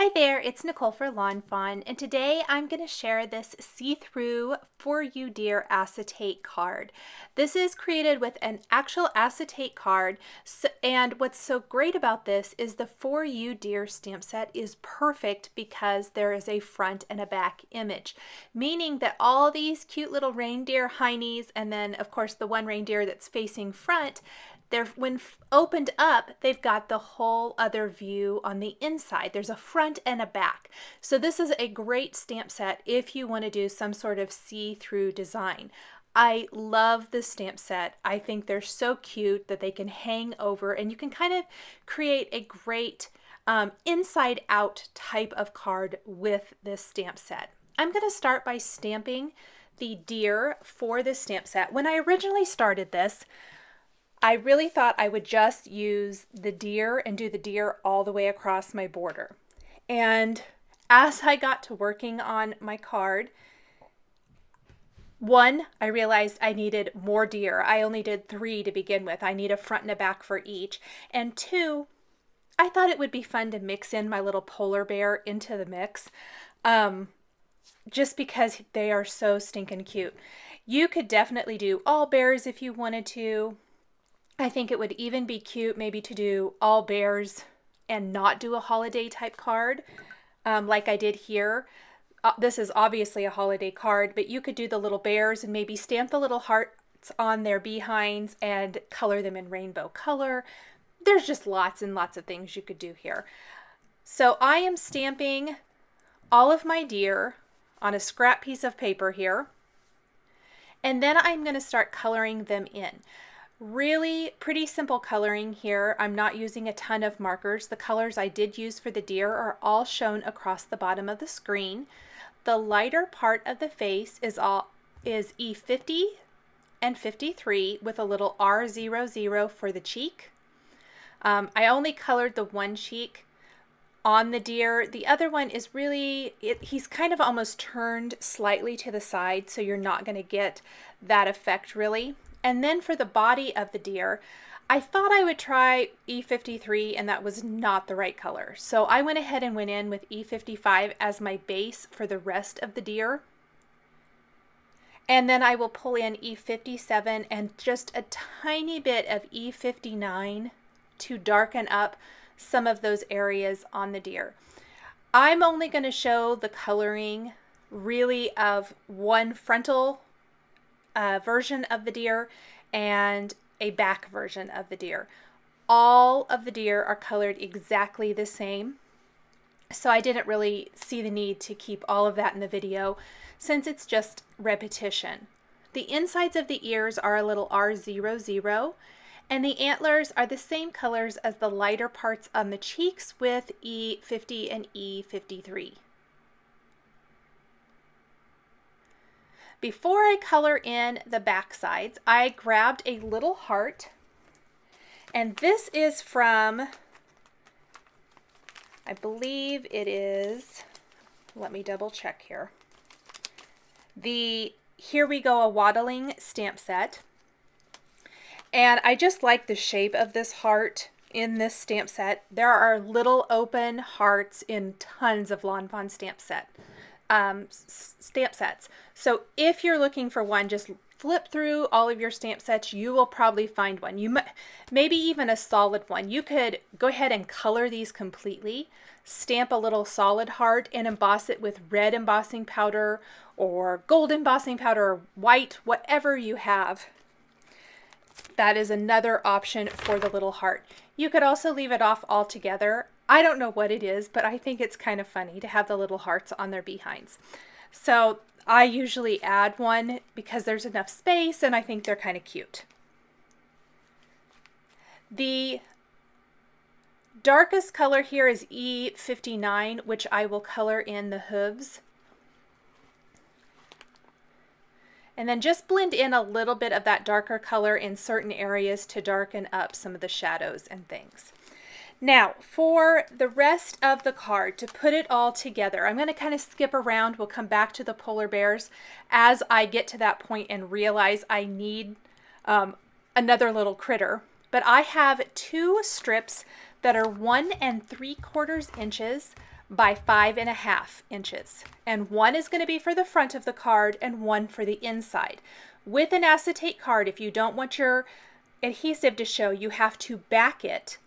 Hi there, it's Nicole for Lawn Fawn, and today I'm going to share this see-through For You Dear acetate card. This is created with an actual acetate card, and what's so great about this is the For You Dear stamp set is perfect because there is a front and a back image, meaning that all these cute little reindeer heinies, and then of course the one reindeer that's facing front, when opened up, they've got the whole other view on the inside. There's a front and a back. So this is a great stamp set if you want to do some sort of see-through design. I love this stamp set. I think they're so cute that they can hang over, and you can kind of create a great inside out type of card with this stamp set. I'm going to start by stamping the deer for this stamp set. When I originally started this, I really thought I would just use the deer and do the deer all the way across my border. And as I got to working on my card, one, I realized I needed more deer. I only did 3 to begin with. I need a front and a back for each. And 2, I thought it would be fun to mix in my little polar bear into the mix, just because they are so stinking cute. You could definitely do all bears if you wanted to. I think it would even be cute maybe to do all bears and not do a holiday type card like I did here. This is obviously a holiday card, but you could do the little bears and maybe stamp the little hearts on their behinds and color them in rainbow color. There's just lots and lots of things you could do here. So I am stamping all of my deer on a scrap piece of paper here, and then I'm going to start coloring them in. Really pretty simple coloring here. I'm not using a ton of markers. The colors I did use for the deer are all shown across the bottom of the screen. The lighter part of the face is E50 and 53 with a little R00 for the cheek. I only colored the one cheek on the deer. The other one is really, he's kind of almost turned slightly to the side, so you're not going to get that effect really. And then for the body of the deer, I thought I would try E53, and that was not the right color. So I went ahead and went in with E55 as my base for the rest of the deer. And then I will pull in E57 and just a tiny bit of E59 to darken up some of those areas on the deer. I'm only going to show the coloring really of one frontal version of the deer and a back version of the deer. All of the deer are colored exactly the same, so I didn't really see the need to keep all of that in the video since it's just repetition. The insides of the ears are a little R00, and the antlers are the same colors as the lighter parts on the cheeks with E50 and E53. Before I color in the back sides, I grabbed a little heart, and this is from, I believe it is, let me double check here, the Here We Go a Waddling stamp set. And I just like the shape of this heart in this stamp set. There are little open hearts in tons of Lawn Fawn stamp sets. So if you're looking for one, just flip through all of your stamp sets. You will probably find one. Maybe even a solid one. You could go ahead and color these completely, stamp a little solid heart and emboss it with red embossing powder or gold embossing powder or white, whatever you have. That is another option for the little heart. You could also leave it off altogether. I don't know what it is, but I think it's kind of funny to have the little hearts on their behinds. So I usually add one because there's enough space and I think they're kind of cute. The darkest color here is E59, which I will color in the hooves. And then just blend in a little bit of that darker color in certain areas to darken up some of the shadows and things. Now, for the rest of the card, to put it all together, I'm going to kind of skip around. We'll come back to the polar bears as I get to that point and realize I need another little critter. But I have 2 strips that are 1 3/4 inches by 5.5 inches. And one is going to be for the front of the card and one for the inside. With an acetate card, if you don't want your adhesive to show, you have to back it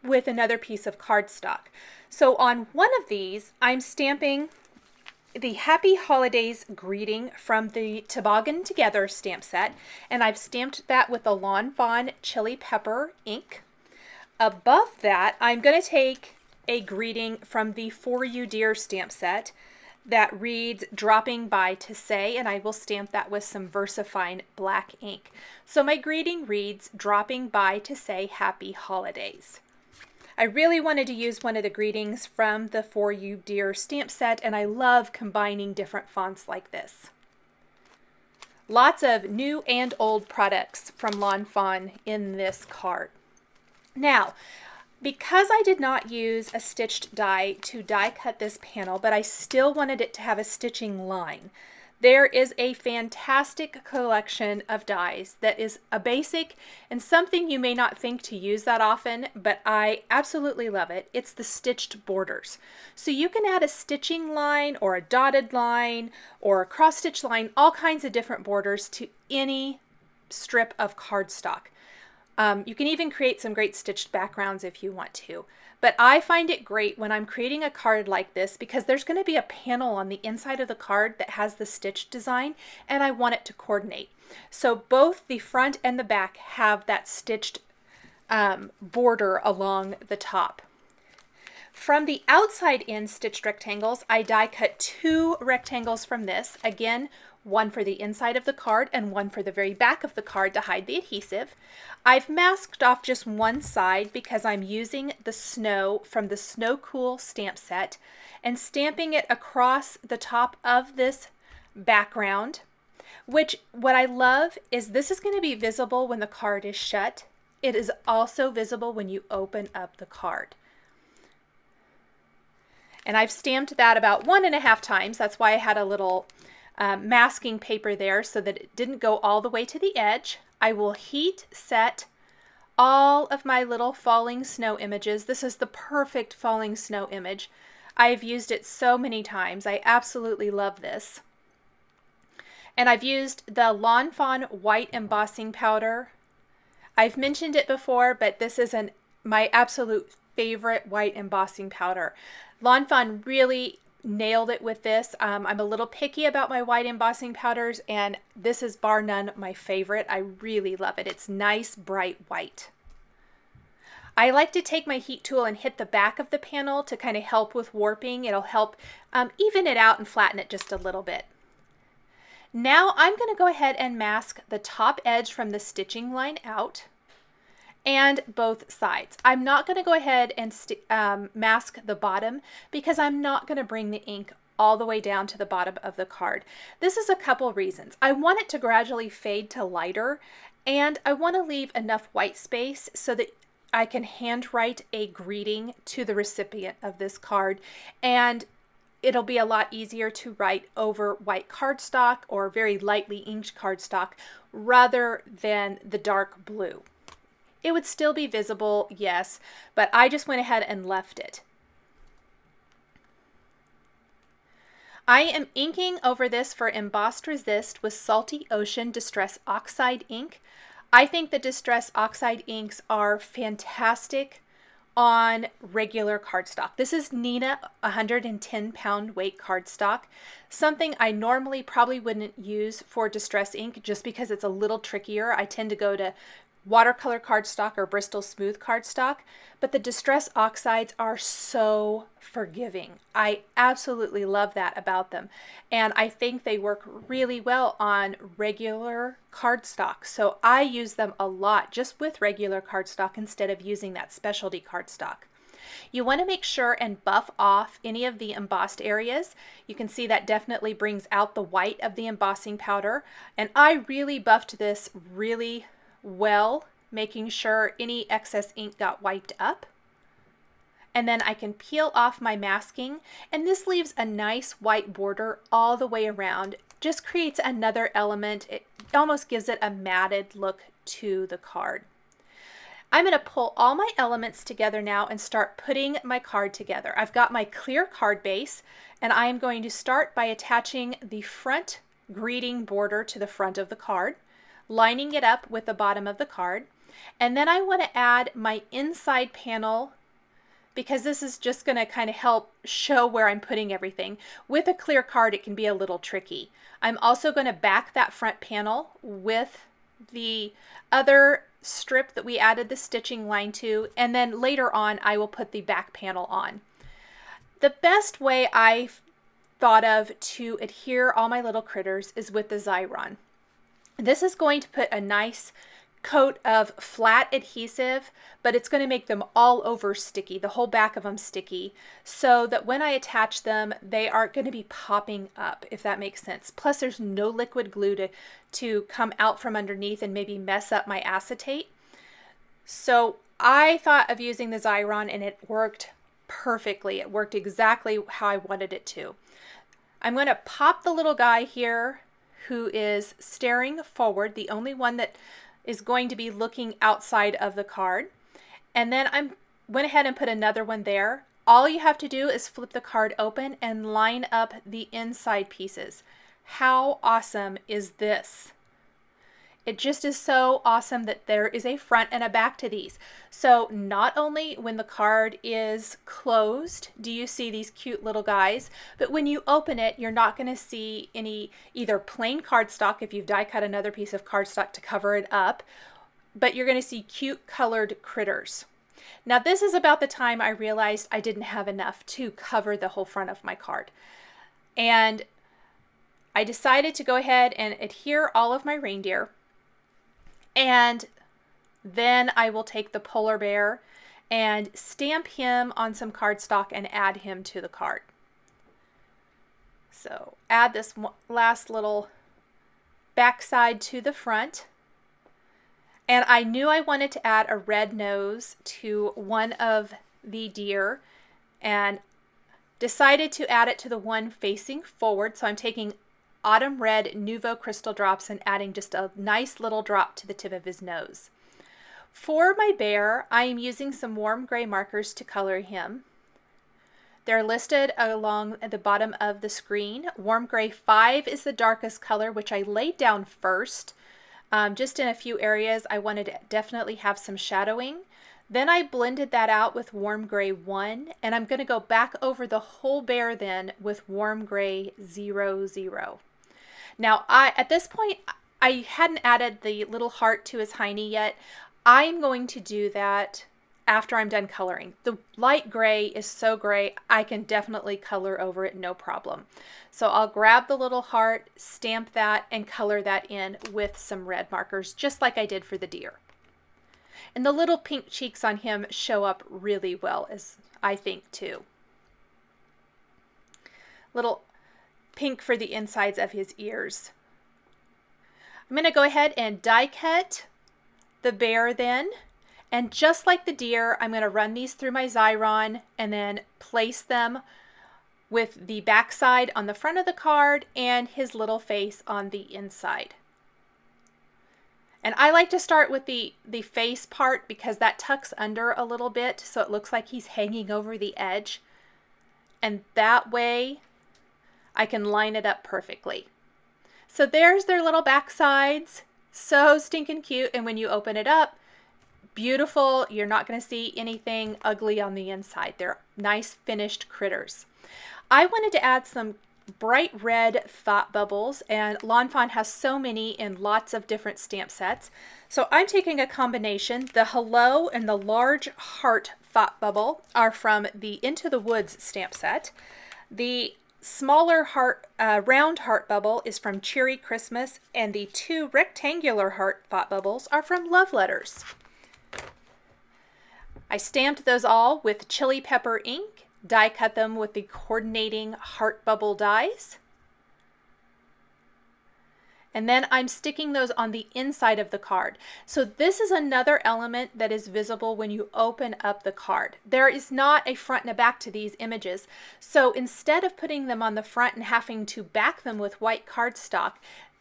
with another piece of cardstock. So on one of these, I'm stamping the Happy Holidays greeting from the Toboggan Together stamp set, and I've stamped that with the Lawn Fawn Chili Pepper ink. Above that, I'm going to take a greeting from the For You Dear stamp set that reads dropping by to say, and I will stamp that with some VersaFine black ink. So my greeting reads dropping by to say happy holidays. I really wanted to use one of the greetings from the For You Dear stamp set, and I love combining different fonts like this. Lots of new and old products from Lawn Fawn in this card. Now, because I did not use a stitched die to die cut this panel, but I still wanted it to have a stitching line, there is a fantastic collection of dies that is a basic and something you may not think to use that often, but I absolutely love it. It's the stitched borders. So you can add a stitching line or a dotted line or a cross stitch line, all kinds of different borders to any strip of cardstock. You can even create some great stitched backgrounds if you want to. But I find it great when I'm creating a card like this because there's going to be a panel on the inside of the card that has the stitch design, and I want it to coordinate. So both the front and the back have that stitched border along the top. From the outside in stitched rectangles, I die cut 2 rectangles from this. Again, one for the inside of the card and one for the very back of the card to hide the adhesive. I've masked off just one side because I'm using the snow from the Snow Cool stamp set and stamping it across the top of this background, which what I love is this is going to be visible when the card is shut. It is also visible when you open up the card. And I've stamped that about 1.5 times. That's why I had a little masking paper there so that it didn't go all the way to the edge. I will heat set all of my little falling snow images. This is the perfect falling snow image. I've used it so many times. I absolutely love this. And I've used the Lawn Fawn white embossing powder. I've mentioned it before, but this is my absolute favorite white embossing powder. Lawn Fawn really nailed it with this. I'm a little picky about my white embossing powders, and this is bar none my favorite. I really love it. It's nice, bright white. I like to take my heat tool and hit the back of the panel to kind of help with warping. It'll help even it out and flatten it just a little bit. Now I'm going to go ahead and mask the top edge from the stitching line out and both sides. I'm not going to go ahead and mask the bottom because I'm not going to bring the ink all the way down to the bottom of the card. This is a couple reasons. I want it to gradually fade to lighter, and I want to leave enough white space so that I can handwrite a greeting to the recipient of this card, and it'll be a lot easier to write over white cardstock or very lightly inked cardstock rather than the dark blue. It would still be visible, yes, but I just went ahead and left it. I am inking over this for Embossed Resist with Salty Ocean Distress Oxide ink. I think the Distress Oxide inks are fantastic on regular cardstock. This is Neenah 110-pound weight cardstock, something I normally probably wouldn't use for Distress ink just because it's a little trickier. I tend to go to watercolor cardstock or Bristol Smooth cardstock, but the Distress Oxides are so forgiving. I absolutely love that about them, and I think they work really well on regular cardstock, so I use them a lot just with regular cardstock instead of using that specialty cardstock. You want to make sure and buff off any of the embossed areas. You can see that definitely brings out the white of the embossing powder, and I really buffed this really well, making sure any excess ink got wiped up. And then I can peel off my masking, and this leaves a nice white border all the way around. Just creates another element. It almost gives it a matted look to the card. I'm going to pull all my elements together now and start putting my card together. I've got my clear card base, and I am going to start by attaching the front greeting border to the front of the card, lining it up with the bottom of the card, and then I want to add my inside panel, because this is just going to kind of help show where I'm putting everything. With a clear card, it can be a little tricky. I'm also going to back that front panel with the other strip that we added the stitching line to, and then later on I will put the back panel on. The best way I've thought of to adhere all my little critters is with the Xyron. This is going to put a nice coat of flat adhesive, but it's going to make them all over sticky, the whole back of them sticky, so that when I attach them, they aren't going to be popping up, if that makes sense. Plus, there's no liquid glue to come out from underneath and maybe mess up my acetate. So I thought of using the Xyron, and it worked perfectly. It worked exactly how I wanted it to. I'm going to pop the little guy here who is staring forward, the only one that is going to be looking outside of the card. And then I went ahead and put another one there. All you have to do is flip the card open and line up the inside pieces. How awesome is this? It just is so awesome that there is a front and a back to these. So not only when the card is closed do you see these cute little guys, but when you open it, you're not going to see any either plain cardstock if you've die cut another piece of cardstock to cover it up, but you're going to see cute colored critters. Now this is about the time I realized I didn't have enough to cover the whole front of my card. And I decided to go ahead and adhere all of my reindeer. And then I will take the polar bear and stamp him on some cardstock and add him to the card. So add this last little backside to the front. And I knew I wanted to add a red nose to one of the deer and decided to add it to the one facing forward. So I'm taking Autumn Red Nouveau Crystal Drops and adding just a nice little drop to the tip of his nose. For my bear, I am using some warm gray markers to color him. They're listed along at the bottom of the screen. Warm Gray 5 is the darkest color, which I laid down first. Just in a few areas, I wanted to definitely have some shadowing. Then I blended that out with Warm Gray 1, and I'm going to go back over the whole bear then with Warm Gray 00. Now, at this point, I hadn't added the little heart to his hiney yet. I'm going to do that after I'm done coloring. The light gray is so gray, I can definitely color over it, no problem. So I'll grab the little heart, stamp that, and color that in with some red markers, just like I did for the deer. And the little pink cheeks on him show up really well, as I think, too. Little pink for the insides of his ears. I'm going to go ahead and die cut the bear then. And just like the deer, I'm going to run these through my Xyron and then place them with the backside on the front of the card and his little face on the inside. And I like to start with the face part because that tucks under a little bit so it looks like he's hanging over the edge. And that way I can line it up perfectly. So there's their little backsides. So stinking cute. And when you open it up, beautiful. You're not going to see anything ugly on the inside. They're nice finished critters. I wanted to add some bright red thought bubbles, and Lawn Fawn has so many in lots of different stamp sets. So I'm taking a combination. The Hello and the large heart thought bubble are from the Into the Woods stamp set. The smaller heart, round heart bubble is from Cheery Christmas, and the two rectangular heart thought bubbles are from Love Letters. I stamped those all with chili pepper ink, die cut them with the coordinating heart bubble dies. And then I'm sticking those on the inside of the card. So this is another element that is visible when you open up the card. There is not a front and a back to these images. So instead of putting them on the front and having to back them with white cardstock,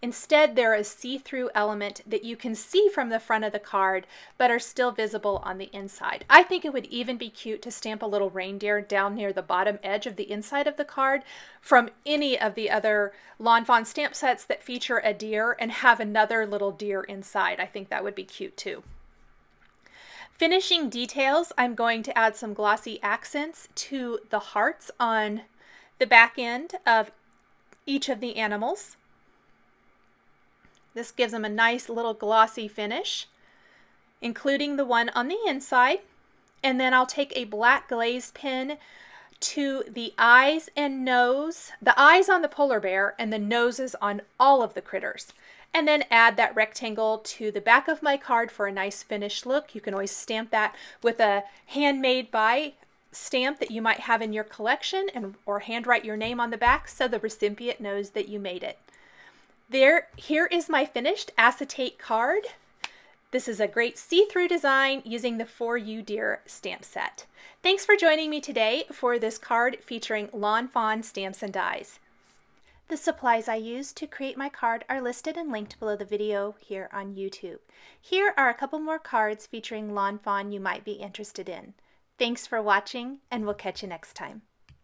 Instead, they're a see-through element that you can see from the front of the card, but are still visible on the inside. I think it would even be cute to stamp a little reindeer down near the bottom edge of the inside of the card from any of the other Lawn Fawn stamp sets that feature a deer and have another little deer inside. I think that would be cute too. Finishing details, I'm going to add some glossy accents to the hearts on the back end of each of the animals. This gives them a nice little glossy finish, including the one on the inside. And then I'll take a black glazed pen to the eyes and nose, the eyes on the polar bear and the noses on all of the critters. And then add that rectangle to the back of my card for a nice finished look. You can always stamp that with a handmade by stamp that you might have in your collection, or handwrite your name on the back so the recipient knows that you made it. Here is my finished acetate card. This is a great see-through design using the For You Dear stamp set. Thanks for joining me today for this card featuring Lawn Fawn stamps and dies. The supplies I used to create my card are listed and linked below the video here on YouTube. Here are a couple more cards featuring Lawn Fawn you might be interested in. Thanks for watching, and we'll catch you next time.